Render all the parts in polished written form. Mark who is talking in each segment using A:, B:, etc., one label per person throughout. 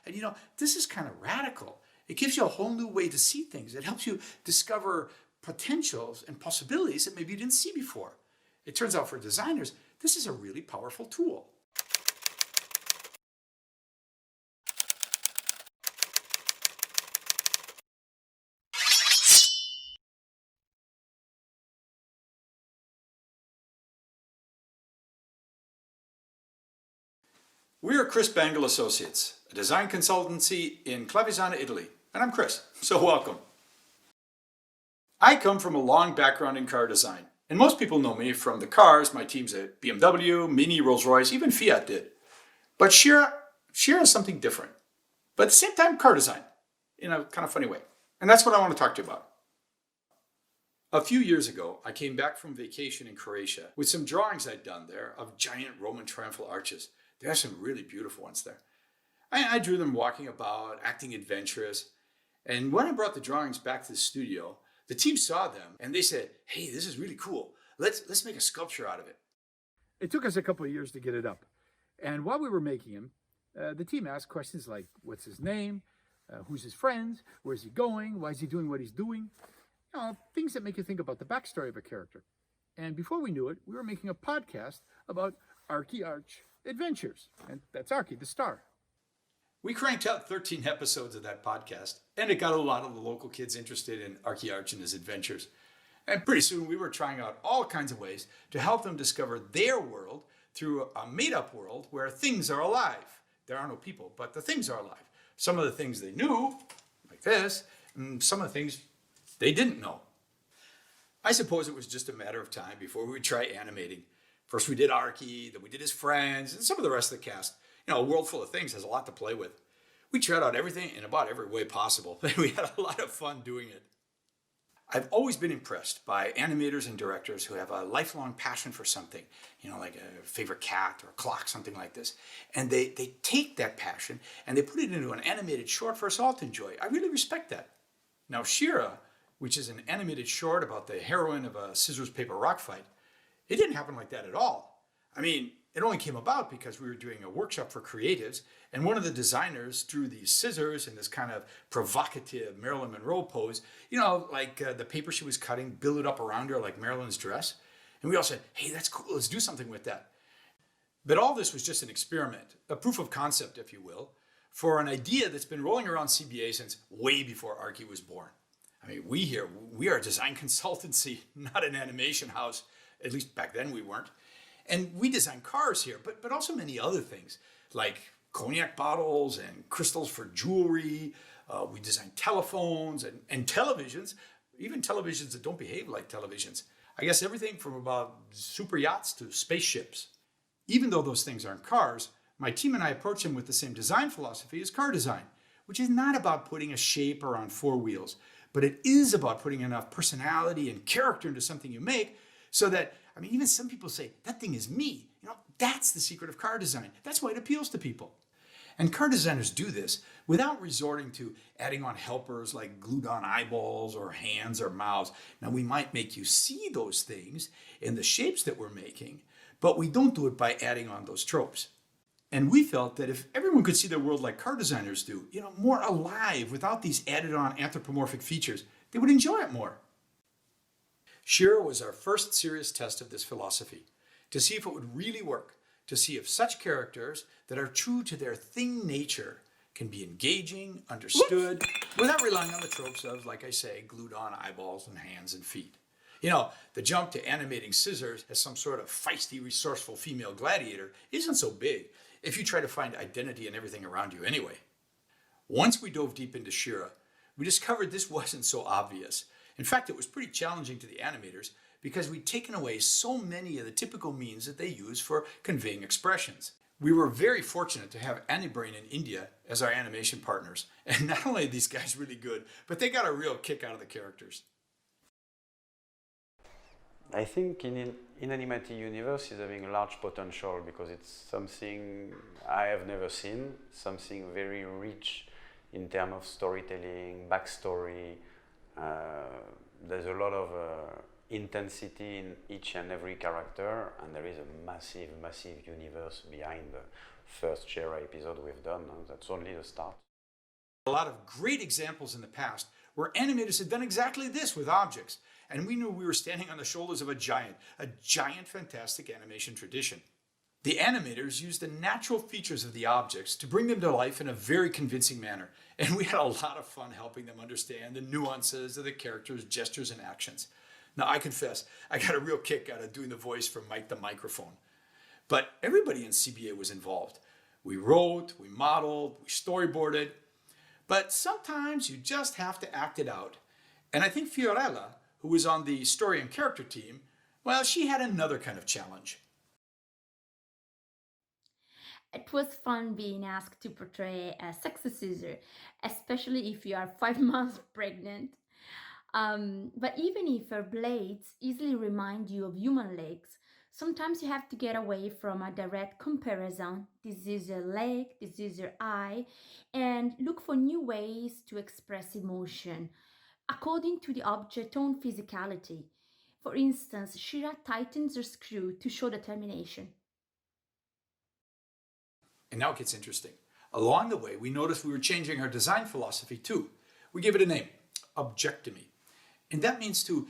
A: And this is kind of radical. It gives you a whole new way to see things. It helps you discover potentials and possibilities that maybe you didn't see before. It turns out for designers, this is a really powerful tool. We are Chris Bangle Associates, a design consultancy in Clavizana, Italy. And I'm Chris, so welcome. I come from a long background in car design, and most people know me from the cars my teams at BMW, Mini, Rolls-Royce, even Fiat did. But Shira is something different, but at the same time car design, in a kind of funny way. And that's what I want to talk to you about. A few years ago, I came back from vacation in Croatia with some drawings I'd done there of giant Roman triumphal arches. There are some really beautiful ones there. I drew them walking about, acting adventurous. And when I brought the drawings back to the studio, the team saw them and they said, "Hey, this is really cool. Let's make a sculpture out of it." It took us a couple of years to get it up. And while we were making him, the team asked questions like, what's his name? Who's his friends? Where's he going? Why is he doing what he's doing? Things that make you think about the backstory of a character. And before we knew it, we were making a podcast about Archie Arch Adventures. And that's Archie, the star. We cranked out 13 episodes of that podcast, and it got a lot of the local kids interested in Archie Arch and his adventures. And pretty soon we were trying out all kinds of ways to help them discover their world through a made-up world where things are alive. There are no people, but the things are alive. Some of the things they knew, like this, and some of the things they didn't know. I suppose it was just a matter of time before we would try animating. First we did Archie, then we did his friends, and some of the rest of the cast. A world full of things has a lot to play with. We tried out everything in about every way possible, and we had a lot of fun doing it. I've always been impressed by animators and directors who have a lifelong passion for something, like a favorite cat or a clock, something like this. And they take that passion and they put it into an animated short for us all to enjoy. I really respect that. Now, Shira, which is an animated short about the heroine of a scissors, paper, rock fight, it didn't happen like that at all. It only came about because we were doing a workshop for creatives, and one of the designers drew these scissors in this kind of provocative Marilyn Monroe pose, like the paper she was cutting, build it up around her like Marilyn's dress. And we all said, "Hey, that's cool, let's do something with that." But all this was just an experiment, a proof of concept, if you will, for an idea that's been rolling around CBA since way before Archie was born. We are a design consultancy, not an animation house. At least back then we weren't. And we design cars here, but also many other things, like cognac bottles and crystals for jewelry. We design telephones and televisions, even televisions that don't behave like televisions. I guess everything from about super yachts to spaceships. Even though those things aren't cars, my team and I approach them with the same design philosophy as car design, which is not about putting a shape around four wheels, but it is about putting enough personality and character into something you make so that, even some people say, that thing is me. That's the secret of car design. That's why it appeals to people. And car designers do this without resorting to adding on helpers like glued on eyeballs or hands or mouths. Now, we might make you see those things in the shapes that we're making, but we don't do it by adding on those tropes. And we felt that if everyone could see their world like car designers do, more alive without these added on anthropomorphic features, they would enjoy it more. Shira was our first serious test of this philosophy, to see if it would really work, to see if such characters that are true to their thing nature can be engaging, understood, without relying on the tropes of, like I say, glued on eyeballs and hands and feet. The jump to animating scissors as some sort of feisty, resourceful female gladiator isn't so big if you try to find identity in everything around you anyway. Once we dove deep into Shira, we discovered this wasn't so obvious. In fact, it was pretty challenging to the animators because we'd taken away so many of the typical means that they use for conveying expressions. We were very fortunate to have AniBrain in India as our animation partners. And not only are these guys really good, but they got a real kick out of the characters.
B: I think Inanimated Universe is having a large potential because it's something I have never seen, something very rich in terms of storytelling, backstory. There's a lot of intensity in each and every character, and there is a massive universe behind first Shira episode we've done. That's only the start.
A: A lot of great examples in the past where animators had done exactly this with objects, and we knew we were standing on the shoulders of a giant fantastic animation tradition. The animators used the natural features of the objects to bring them to life in a very convincing manner, and we had a lot of fun helping them understand the nuances of the characters' gestures and actions. Now, I confess, I got a real kick out of doing the voice for Mike the Microphone. But everybody in CBA was involved. We wrote, we modeled, we storyboarded, but sometimes you just have to act it out. And I think Fiorella, who was on the story and character team, well, she had another kind of challenge.
C: It was fun being asked to portray a successor, especially if you are 5 months pregnant. But even if her blades easily remind you of human legs, sometimes you have to get away from a direct comparison. This is your leg, this is your eye, and look for new ways to express emotion according to the object's own physicality. For instance, Shira tightens her screw to show determination.
A: And now it gets interesting. Along the way, we noticed we were changing our design philosophy too. We gave it a name, objectomy. And that means to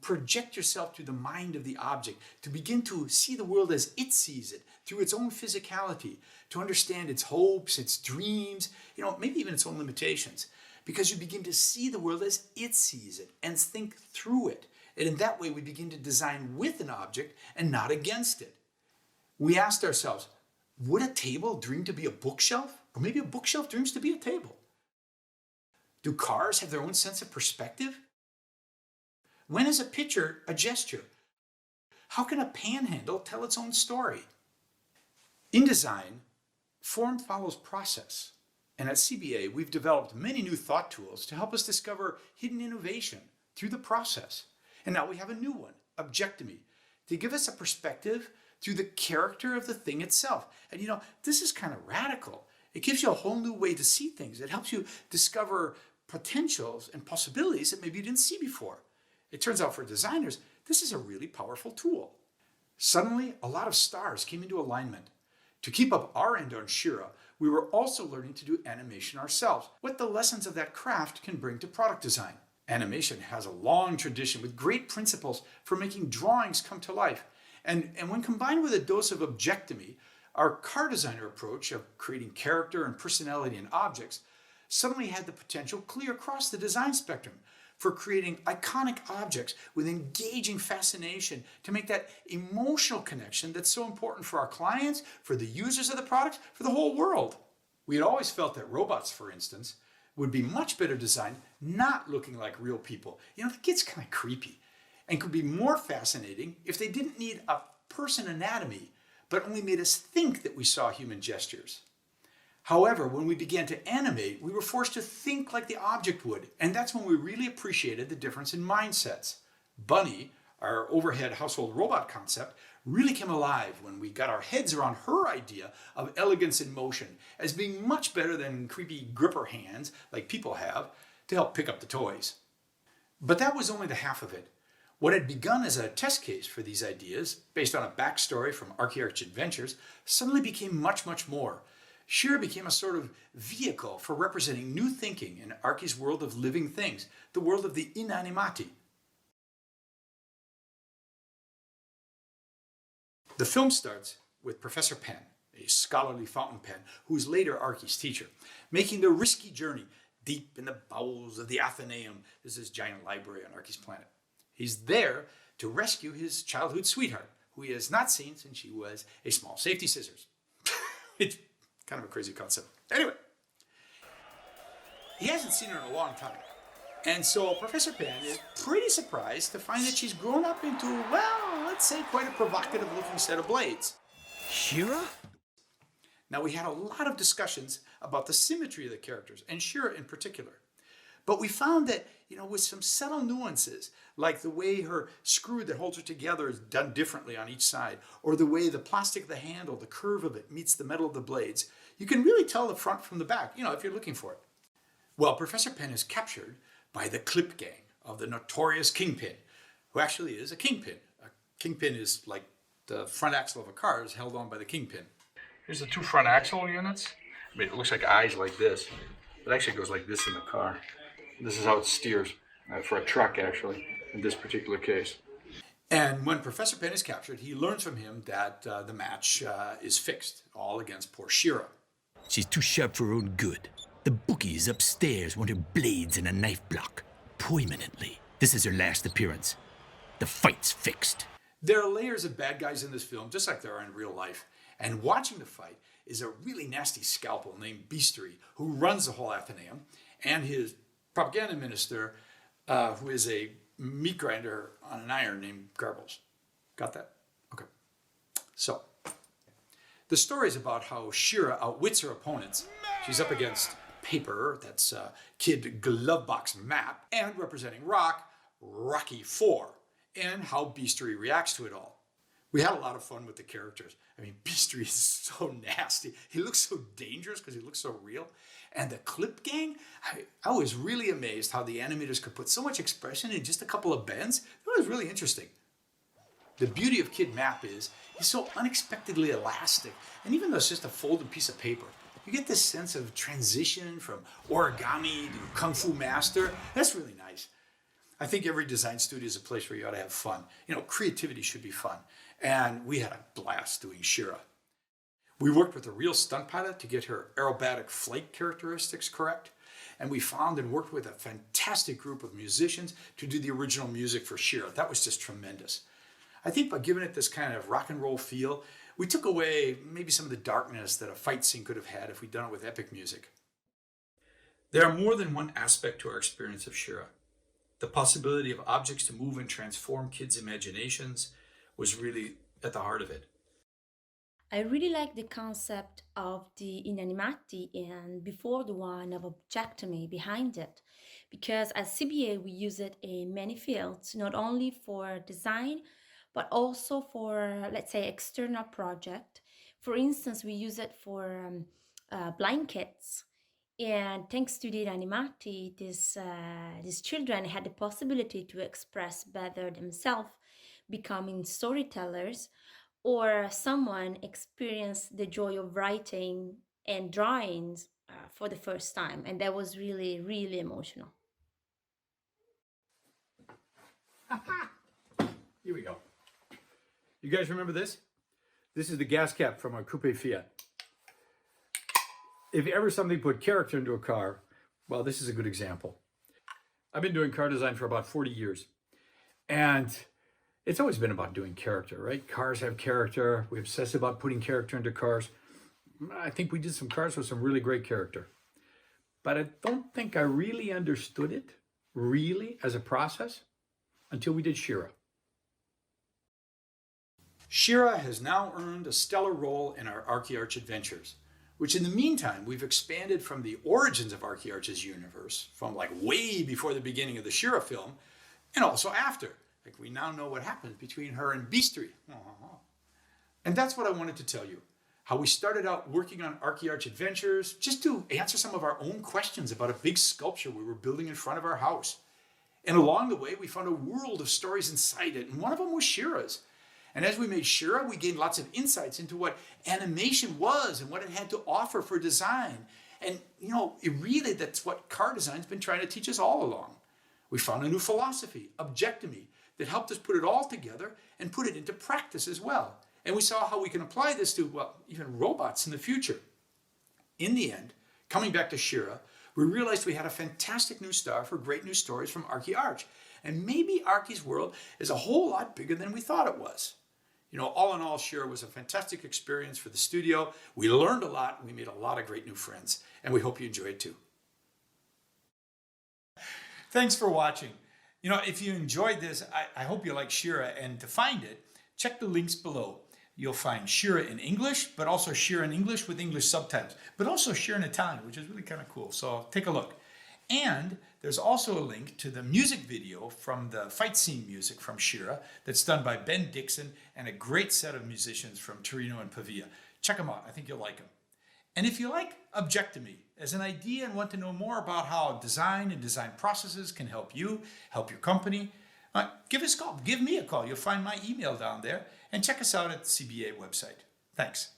A: project yourself through the mind of the object, to begin to see the world as it sees it, through its own physicality, to understand its hopes, its dreams, maybe even its own limitations. Because you begin to see the world as it sees it and think through it. And in that way, we begin to design with an object and not against it. We asked ourselves, would a table dream to be a bookshelf? Or maybe a bookshelf dreams to be a table? Do cars have their own sense of perspective? When is a picture a gesture? How can a panhandle tell its own story? In design, form follows process. And at CBA, we've developed many new thought tools to help us discover hidden innovation through the process. And now we have a new one, objectomy, to give us a perspective through the character of the thing itself. And this is kind of radical. It gives you a whole new way to see things. It helps you discover potentials and possibilities that maybe you didn't see before. It turns out for designers, this is a really powerful tool. Suddenly, a lot of stars came into alignment. To keep up our end on Shira, we were also learning to do animation ourselves, what the lessons of that craft can bring to product design. Animation has a long tradition with great principles for making drawings come to life. And when combined with a dose of objectomy, our car designer approach of creating character and personality in objects suddenly had the potential clear across the design spectrum for creating iconic objects with engaging fascination to make that emotional connection that's so important for our clients, for the users of the products, for the whole world. We had always felt that robots, for instance, would be much better designed not looking like real people. That gets kind of creepy and could be more fascinating if they didn't need a person anatomy, but only made us think that we saw human gestures. However, when we began to animate, we were forced to think like the object would, and that's when we really appreciated the difference in mindsets. Bunny, our overhead household robot concept, really came alive when we got our heads around her idea of elegance in motion as being much better than creepy gripper hands like people have to help pick up the toys. But that was only the half of it. What had begun as a test case for these ideas, based on a backstory from Archaearch Adventures, suddenly became much, much more. Shira became a sort of vehicle for representing new thinking in Archie's world of living things, the world of the inanimati. The film starts with Professor Penn, a scholarly fountain pen who is later Archie's teacher, making the risky journey deep in the bowels of the Athenaeum. This is this giant library on Archie's planet. He's there to rescue his childhood sweetheart, who he has not seen since she was a small safety scissors. It's kind of a crazy concept. Anyway, he hasn't seen her in a long time. And so Professor Penn is pretty surprised to find that she's grown up into, well, let's say quite a provocative looking set of blades.
D: Shira?
A: Now, we had a lot of discussions about the symmetry of the characters, and Shira in particular. But we found that, with some subtle nuances, like the way her screw that holds her together is done differently on each side, or the way the plastic of the handle, the curve of it, meets the metal of the blades, you can really tell the front from the back, if you're looking for it. Well, Professor Penn is captured by the Clip Gang of the notorious Kingpin, who actually is a kingpin. A kingpin is like the front axle of a car is held on by the kingpin. Here's the two front axle units. I mean, it looks like eyes like this. It actually goes like this in the car. This is how it steers for a truck, actually, in this particular case. And when Professor Penn is captured, he learns from him that the match is fixed, all against poor Shira.
D: She's too sharp for her own good. The bookies upstairs want her blades in a knife block. Permanently. This is her last appearance. The fight's fixed.
A: There are layers of bad guys in this film, just like there are in real life. And watching the fight is a really nasty scalpel named Beastery, who runs the whole Athenaeum, and his propaganda minister, who is a meat grinder on an iron named Garbles. Got that? Okay. So, the story is about how Shira outwits her opponents. She's up against paper, that's Kid Glovebox map, and representing rock, Rocky IV, and how Beastery reacts to it all. We had a lot of fun with the characters. I mean, Beastery is so nasty. He looks so dangerous because he looks so real. And the Clip Gang, I was really amazed how the animators could put so much expression in just a couple of bends. It was really interesting. The beauty of Kid Map is he's so unexpectedly elastic. And even though it's just a folded piece of paper, you get this sense of transition from origami to Kung Fu Master. That's really nice. I think every design studio is a place where you ought to have fun. You know, creativity should be fun. And we had a blast doing Shira. We worked with a real stunt pilot to get her aerobatic flight characteristics correct. And we found and worked with a fantastic group of musicians to do the original music for Shira. That was just tremendous. I think by giving it this kind of rock and roll feel, we took away maybe some of the darkness that a fight scene could have had if we'd done it with epic music. There are more than one aspect to our experience of Shira. The possibility of objects to move and transform kids' imaginations was really at the heart of it.
C: I really like the concept of the inanimati and before the one of objectomy behind it, because at CBA we use it in many fields, not only for design, but also for, let's say, external project. For instance, we use it for blind kids. And thanks to the animati, these children had the possibility to express better themselves, becoming storytellers, or someone experienced the joy of writing and drawings for the first time. And that was really, really emotional.
A: Here we go. You guys remember this? This is the gas cap from a Coupe Fiat. If ever something put character into a car, well, this is a good example. I've been doing car design for about 40 years. And it's always been about doing character, right? Cars have character. We obsess about putting character into cars. I think we did some cars with some really great character. But I don't think I really understood it, really, as a process, until we did Shira. Shira has now earned a stellar role in our Archiarch adventures, which in the meantime, we've expanded from the origins of Archiarch's universe, from like way before the beginning of the Shira film, and also after. Like we now know what happens between her and Beastery. And that's what I wanted to tell you. How we started out working on Archiarch Adventures just to answer some of our own questions about a big sculpture we were building in front of our house. And along the way, we found a world of stories inside it, and one of them was Shira's. And as we made Shira, we gained lots of insights into what animation was and what it had to offer for design. And, you know, that's what car design's been trying to teach us all along. We found a new philosophy, objectomy, that helped us put it all together and put it into practice as well. And we saw how we can apply this to, well, even robots in the future. In the end, coming back to Shira, we realized we had a fantastic new star for great new stories from Archiarch. And maybe Archie's world is a whole lot bigger than we thought it was. You know, all in all, Shira was a fantastic experience for the studio. We learned a lot, and we made a lot of great new friends. And we hope you enjoy it too. Thanks for watching. You know, if you enjoyed this, I hope you like Shira. And to find it, check the links below. You'll find Shira in English, but also Shira in English with English subtitles, but also Shira in Italian, which is really kind of cool. So take a look. And there's also a link to the music video from the fight scene music from Shira that's done by Ben Dixon and a great set of musicians from Torino and Pavia. Check them out. I think you'll like them. And if you like Objectomy as an idea and want to know more about how design and design processes can help you, help your company, give us a call. Give me a call. You'll find my email down there. And check us out at the CBA website. Thanks.